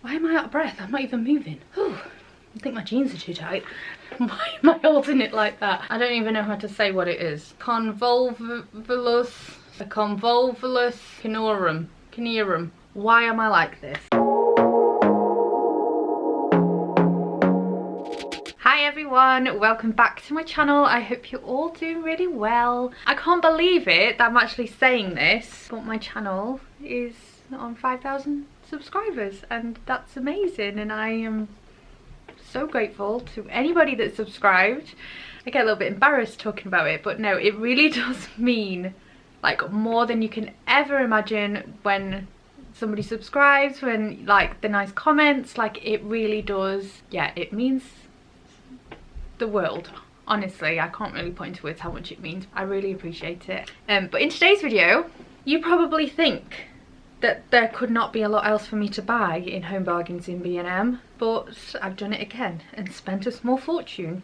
Why am I out of breath? I'm not even moving. Whew. I think my jeans are too tight. Why am I holding it like that? I don't even know how to say what it is. Convolvulus, a convolvulus cinerum. Why am I like this? Hi everyone, welcome back to my channel. I hope you're all doing really well. I can't believe it that I'm actually saying this, but my channel is on 5,000 subscribers and that's amazing, and I am so grateful to anybody that subscribed. I get a little bit embarrassed talking about it, but no, it really does mean like more than you can ever imagine when somebody subscribes, when like the nice comments, like it really does. Yeah, it means the world. Honestly, I can't really put into words how much it means. I really appreciate it. But in today's video, you probably think that there could not be a lot else for me to buy in Home Bargains in B&M, but I've done it again and spent a small fortune.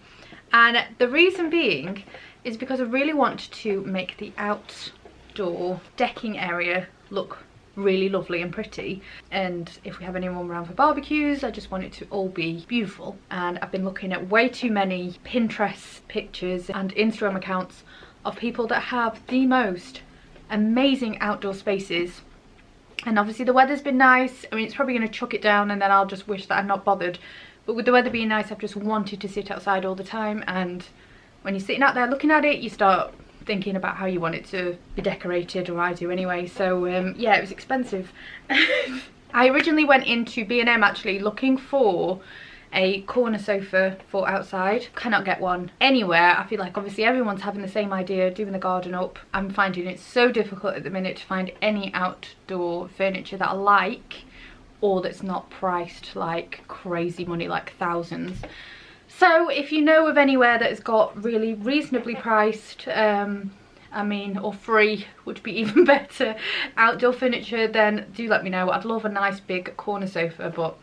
And the reason being is because I really want to make the outdoor decking area look really lovely and pretty, and if we have anyone around for barbecues, I just want it to all be beautiful. And I've been looking at way too many Pinterest pictures and Instagram accounts of people that have the most amazing outdoor spaces. And obviously the weather's been nice. I mean, it's probably going to chuck it down and then I'll just wish that I'm not bothered. But with the weather being nice, I've just wanted to sit outside all the time. And when you're sitting out there looking at it, you start thinking about how you want it to be decorated, or I do anyway. So yeah, it was expensive. I originally went into B&M actually looking for a corner sofa for outside. Cannot get one anywhere. I feel like obviously everyone's having the same idea, doing the garden up. I'm finding it so difficult at the minute to find any outdoor furniture that I like, or that's not priced like crazy money, like thousands. So if you know of anywhere that has got really reasonably priced, I mean, or free would be even better, outdoor furniture, then do let me know. I'd love a nice big corner sofa, but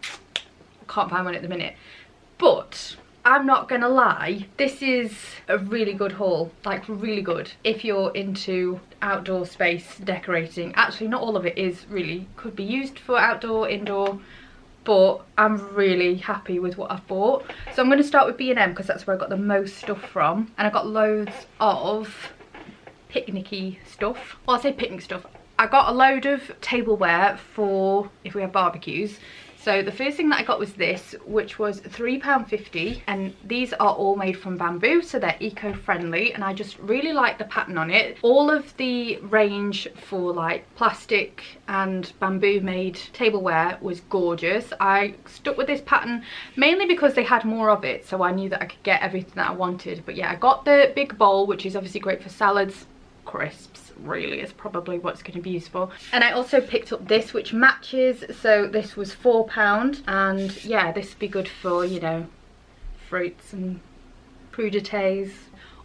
can't find one at the minute. But I'm not gonna lie, this is a really good haul, like really good if you're into outdoor space decorating. Actually, not all of it is really, could be used for outdoor, indoor, but I'm really happy with what I've bought. So I'm going to start with B&M because that's where I got the most stuff from, and I got loads of picnicky stuff. Well, I say picnic stuff, I got a load of tableware for if we have barbecues. So the first thing that I got was this, which was £3.50, and these are all made from bamboo, so they're eco-friendly, and I just really like the pattern on it. All of the range for like plastic and bamboo made tableware was gorgeous. I stuck with this pattern mainly because they had more of it, so I knew that I could get everything that I wanted. But yeah, I got the big bowl, which is obviously great for salads, crisps, really is probably what's going to be useful. And I also picked up this, which matches, so this was £4, and yeah, this would be good for, you know, fruits and crudités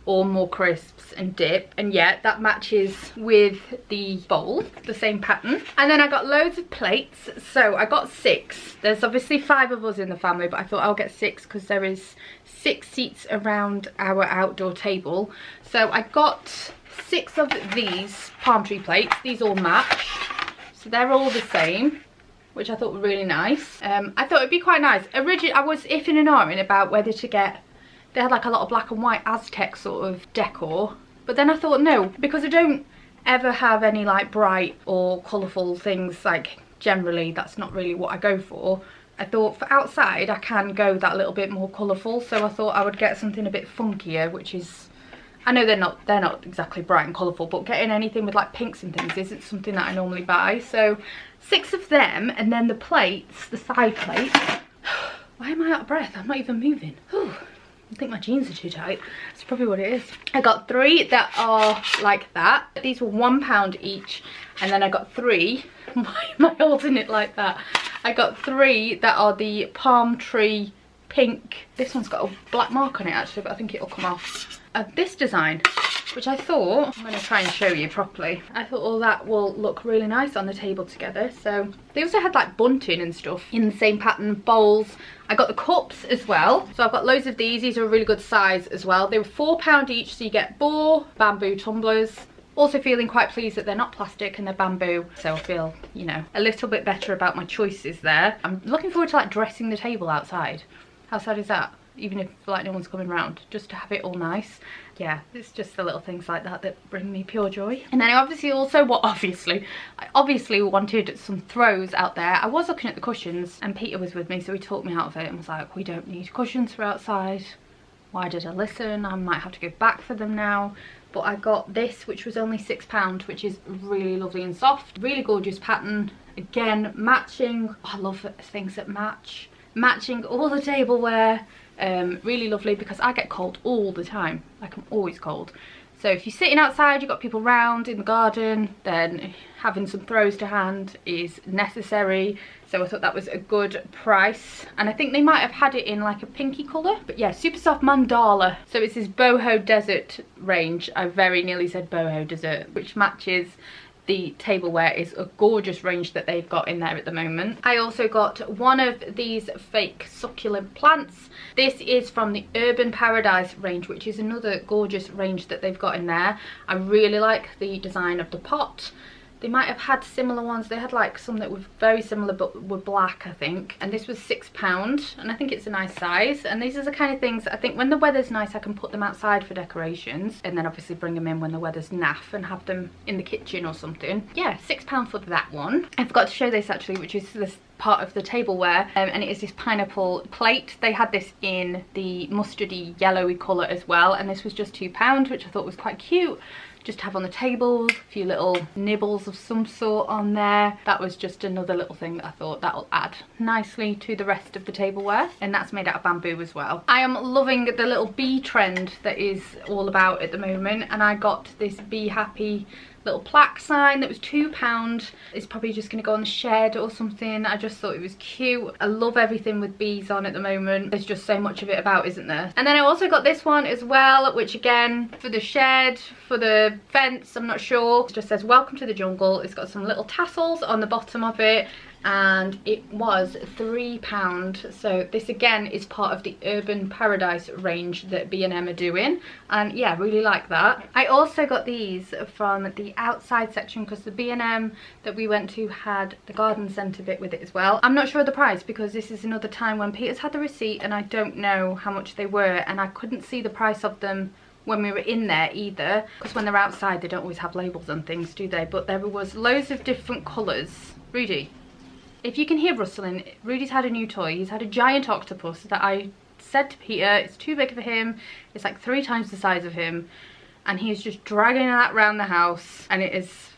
or more crisps and dip. And yeah, that matches with the bowl, the same pattern. And then I got loads of plates, so I got 6. There's obviously 5 of us in the family, but I thought I'll get 6 because there is 6 seats around our outdoor table. So I got 6 of these palm tree plates. These all match, so they're all the same, which I thought were really nice. I thought it'd be quite nice. Originally I was iffing and ahhing about whether to get, they had like a lot of black and white Aztec sort of decor, but then I thought no, because I don't ever have any like bright or colourful things, like generally that's not really what I go for. I thought for outside I can go that little bit more colourful, so I thought I would get something a bit funkier, which is, I know they're not exactly bright and colourful, but getting anything with like pinks and things isn't something that I normally buy. So 6 of them, and then the plates, the side plates. Why am I out of breath? I'm not even moving. Whew. I think my jeans are too tight. That's probably what it is. I got 3 that are like that. These were £1 each, and then I got 3. Why am I holding it like that? I got 3 that are the palm tree pink. This one's got a black mark on it actually, but I think it'll come off. This design, which I thought, I'm going to try and show you properly, I thought all that will look really nice on the table together. So they also had like bunting and stuff in the same pattern, bowls. I got the cups as well, so I've got loads of these. These are a really good size as well. They were £4 each, so you get 4 bamboo tumblers, Also feeling quite pleased that they're not plastic and they're bamboo, so I feel, you know, a little bit better about my choices there. I'm looking forward to like dressing the table outside. How sad is that? Even if like no one's coming round, just to have it all nice. Yeah, it's just the little things like that that bring me pure joy. And then I obviously wanted some throws out there. I was looking at the cushions and Peter was with me, so he talked me out of it and was like, we don't need cushions for outside. Why did I listen? I might have to go back for them now. But I got this, which was only £6, which is really lovely and soft. Really gorgeous pattern. Again, matching. Oh, I love things that match. Matching all the tableware. Really lovely because I get cold all the time. Like, I'm always cold. So if you're sitting outside, you've got people round in the garden, then having some throws to hand is necessary. So I thought that was a good price. And I think they might have had it in like a pinky colour. But yeah, super soft mandala. So it's this boho desert range. I very nearly said boho desert, which matches the tableware. Is a gorgeous range that they've got in there at the moment. I also got one of these fake succulent plants. This is from the Urban Paradise range, which is another gorgeous range that they've got in there. I really like the design of the pot. They might have had similar ones. They had like some that were very similar but were black, I think. And this was £6, and I think it's a nice size. And these are the kind of things, I think when the weather's nice, I can put them outside for decorations. And then obviously bring them in when the weather's naff and have them in the kitchen or something. Yeah, £6 for that one. I forgot to show this actually, which is this part of the tableware, and it is this pineapple plate. They had this in the mustardy yellowy colour as well, and this was just £2, which I thought was quite cute. Just have on the table, a few little nibbles of some sort on there. That was just another little thing that I thought that'll add nicely to the rest of the tableware, and that's made out of bamboo as well. I am loving the little bee trend that is all about at the moment, and I got this Be Happy little plaque sign that was £2. It's probably just going to go on the shed or something. I just thought it was cute. I love everything with bees on at the moment. There's just so much of it about, isn't there? And then I also got this one as well, which again, for the shed, for the fence, I'm not sure. It just says welcome to the jungle. It's got some little tassels on the bottom of it, and it was £3. So this again is part of the Urban Paradise range that B&M are doing, and yeah, really like that. I also got these from the outside section because the B&M that we went to had the garden centre bit with it as well. I'm not sure of the price because this is another time when Peter's had the receipt and I don't know how much they were, and I couldn't see the price of them when we were in there either, because when they're outside they don't always have labels on things, do they? But there was loads of different colours. Rudy, if you can hear rustling, Rudy's had a new toy. He's had a giant octopus that I said to Peter it's too big for him. It's like 3 times the size of him, and he's just dragging that around the house, and it is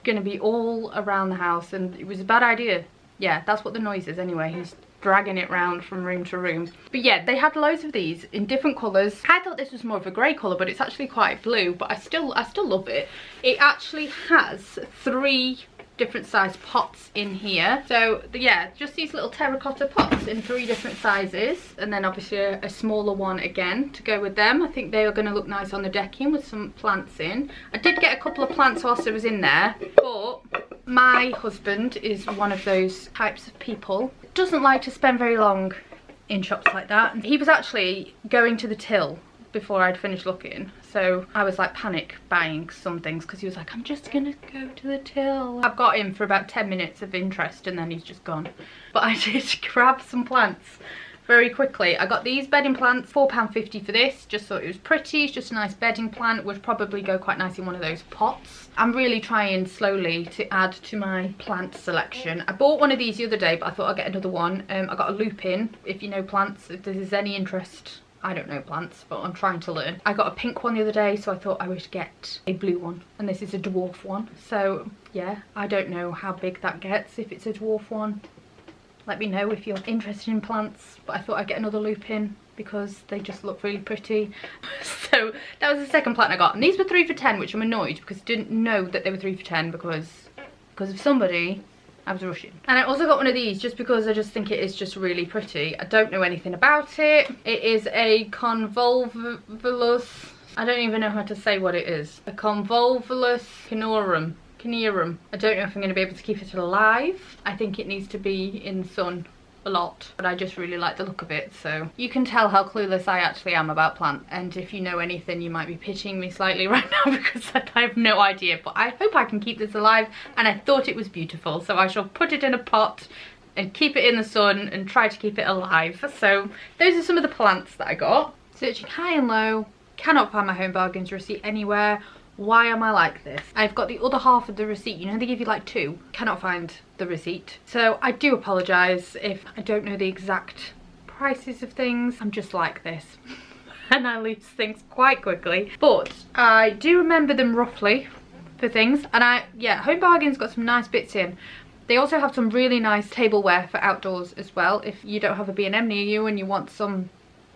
going to be all around the house, and it was a bad idea. Yeah, that's what the noise is anyway. He's dragging it round from room to room. But yeah, they had loads of these in different colours. I thought this was more of a grey colour, but it's actually quite blue, but I still love it. It actually has 3 different size pots in here. So yeah, just these little terracotta pots in 3 different sizes, and then obviously a smaller one again to go with them. I think they are going to look nice on the decking with some plants in. I did get a couple of plants whilst I was in there, but my husband is one of those types of people that doesn't like to spend very long in shops like that. He was actually going to the till before I'd finished looking, so I was like panic buying some things because he was like, I'm just gonna go to the till. I've got him for about 10 minutes of interest and then he's just gone. But I did grab some plants very quickly. I got these bedding plants, £4.50 for this. Just thought it was pretty. It's just a nice bedding plant. Would probably go quite nice in one of those pots. I'm really trying slowly to add to my plant selection. I bought one of these the other day, but I thought I'd get another one. I got a lupin, if you know plants, if there's any interest. I don't know plants, but I'm trying to learn. I got a pink one the other day, so I thought I would get a blue one. And this is a dwarf one. So yeah, I don't know how big that gets if it's a dwarf one. Let me know if you're interested in plants. But I thought I'd get another lupin because they just look really pretty. So that was the second plant I got. And these were 3 for £10, which I'm annoyed because I didn't know that they were 3 for £10 because of somebody. I was rushing. And I also got one of these just because I just think it is just really pretty. I don't know anything about it. It is a convolvulus. I don't even know how to say what it is. A convolvulus cinerum. I don't know if I'm going to be able to keep it alive. I think it needs to be in sun a lot, but I just really like the look of it. So you can tell how clueless I actually am about plants, and if you know anything, you might be pitying me slightly right now because I have no idea, but I hope I can keep this alive, and I thought it was beautiful, so I shall put it in a pot and keep it in the sun and try to keep it alive. So those are some of the plants that I got. Searching high and low, cannot find my Home Bargains receipt anywhere. Why am I like this? I've got the other half of the receipt. You know, they give you like 2. Cannot find the receipt. So I do apologise if I don't know the exact prices of things. I'm just like this. And I lose things quite quickly. But I do remember them roughly for things. And yeah, Home Bargains got some nice bits in. They also have some really nice tableware for outdoors as well. If you don't have a B&M near you and you want some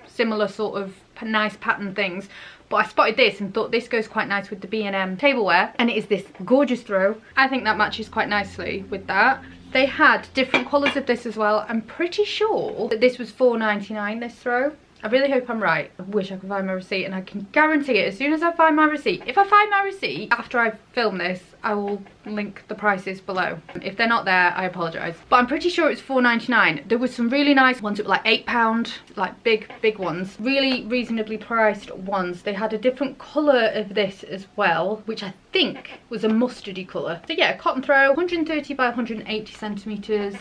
similar sort of nice pattern things. But I spotted this and thought this goes quite nice with the B&M tableware, and it is this gorgeous throw. I think that matches quite nicely with that. They had different colours of this as well. I'm pretty sure that this was £4.99, this throw. I really hope I'm right. I wish I could find my receipt, and I can guarantee it as soon as I find my receipt. If I find my receipt after I film this, I will link the prices below. If they're not there, I apologise. But I'm pretty sure it's £4.99. There was some really nice ones that were like £8, like big ones. Really reasonably priced ones. They had a different colour of this as well, which I think was a mustardy colour. So yeah, cotton throw, 130 by 180 centimetres.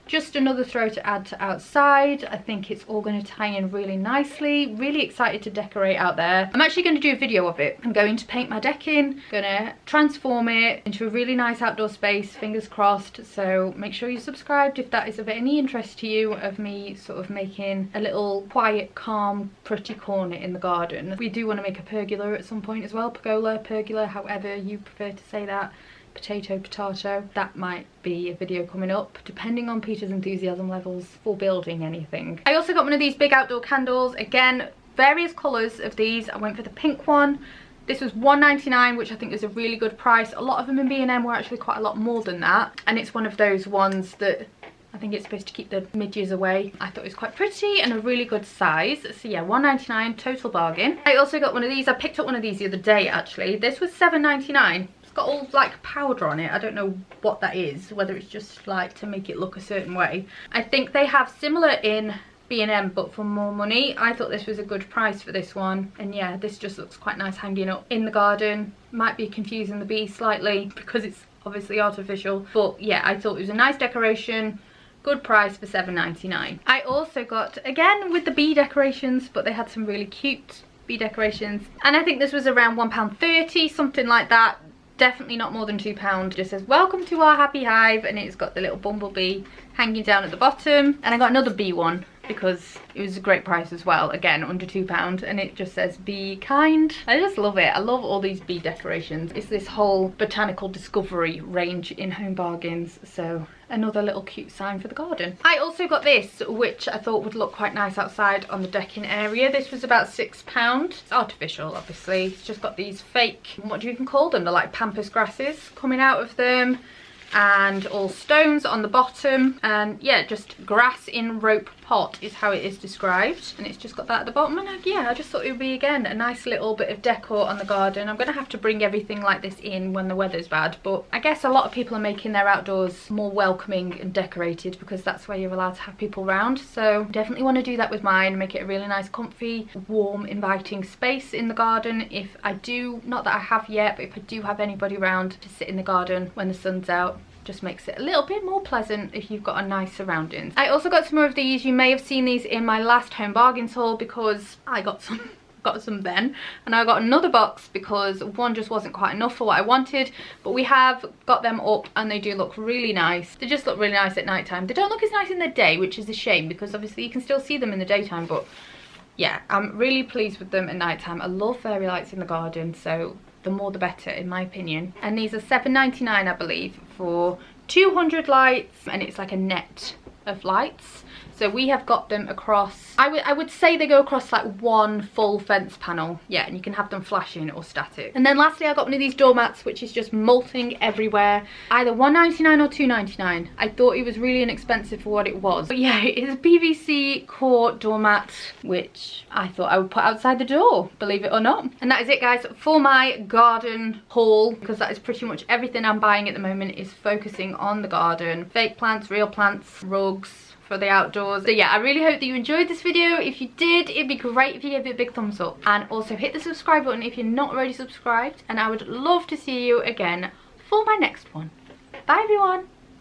Just another throw to add to outside. I think it's all going to tie in really nicely. Really excited to decorate out there. I'm actually going to do a video of it. I'm going to paint my decking, going to transform it into a really nice outdoor space, fingers crossed. So make sure you're subscribed if that is of any interest to you, of me sort of making a little quiet, calm, pretty corner in the garden. We do want to make a pergola at some point as well. Pergola, however you prefer to say that. Potato. That might be a video coming up, depending on Peter's enthusiasm levels for building anything. I also got one of these big outdoor candles. Again, various colours of these. I went for the pink one. This was £1.99, which I think is a really good price. A lot of them in B&M were actually quite a lot more than that, and it's one of those ones that I think it's supposed to keep the midges away. I thought it was quite pretty and a really good size. So yeah, £1.99, total bargain. I also got one of these. I picked up one of these the other day actually. This was £7.99. It's got all like powder on it. I don't know what that is, whether it's just like to make it look a certain way. I think they have similar in B&M but for more money. I thought this was a good price for this one, and yeah, this just looks quite nice hanging up in the garden. Might be confusing the bee slightly because it's obviously artificial, but yeah, I thought it was a nice decoration. Good price for £7.99. I also got, again with the bee decorations, but they had some really cute bee decorations, and I think this was around £1.30, something like that. Definitely not more than £2. It just says welcome to our happy hive, and it's got the little bumblebee hanging down at the bottom. And I got another bee one because it was a great price as well, again under £2, and it just says be kind. I just love it. I love all these bee decorations. It's this whole botanical discovery range in Home Bargains, so another little cute sign for the garden. I also got this, which I thought would look quite nice outside on the decking area. This was about £6. It's artificial, obviously. It's just got these fake, what do you even call them? They're like pampas grasses coming out of them, and all stones on the bottom, and yeah, just grass in rope pot is how it is described, and it's just got that at the bottom. And yeah, I just thought it would be, again, a nice little bit of decor on the garden. I'm gonna have to bring everything like this in when the weather's bad, but I guess a lot of people are making their outdoors more welcoming and decorated because that's where you're allowed to have people around. So definitely want to do that with mine, make it a really nice, comfy, warm, inviting space in the garden. If I do, not that I have yet, but if I do have anybody around to sit in the garden when the sun's out, just makes it a little bit more pleasant if you've got a nice surroundings. I also got some more of these. You may have seen these in my last Home Bargains haul because I got some then, and I got another box because one just wasn't quite enough for what I wanted, but we have got them up and they do look really nice. They just look really nice at night time. They don't look as nice in the day, which is a shame because obviously you can still see them in the daytime, but yeah, I'm really pleased with them at night time. I love fairy lights in the garden, so the more the better in my opinion. And these are £7.99 I believe for 200 lights, and it's like a net of lights. So we have got them across, I would say they go across like one full fence panel. Yeah, and you can have them flashing or static. And then lastly, I got one of these doormats, which is just molting everywhere. Either £1.99 or £2.99. I thought it was really inexpensive for what it was. But yeah, it is a PVC core doormat, which I thought I would put outside the door, believe it or not. And that is it, guys, for my garden haul, because that is pretty much everything I'm buying at the moment is focusing on the garden. Fake plants, real plants, rugs, rugs for the outdoors. So yeah, I really hope that you enjoyed this video. If you did, it'd be great if you gave it a big thumbs up, and also hit the subscribe button if you're not already subscribed, and I would love to see you again for my next one. Bye everyone.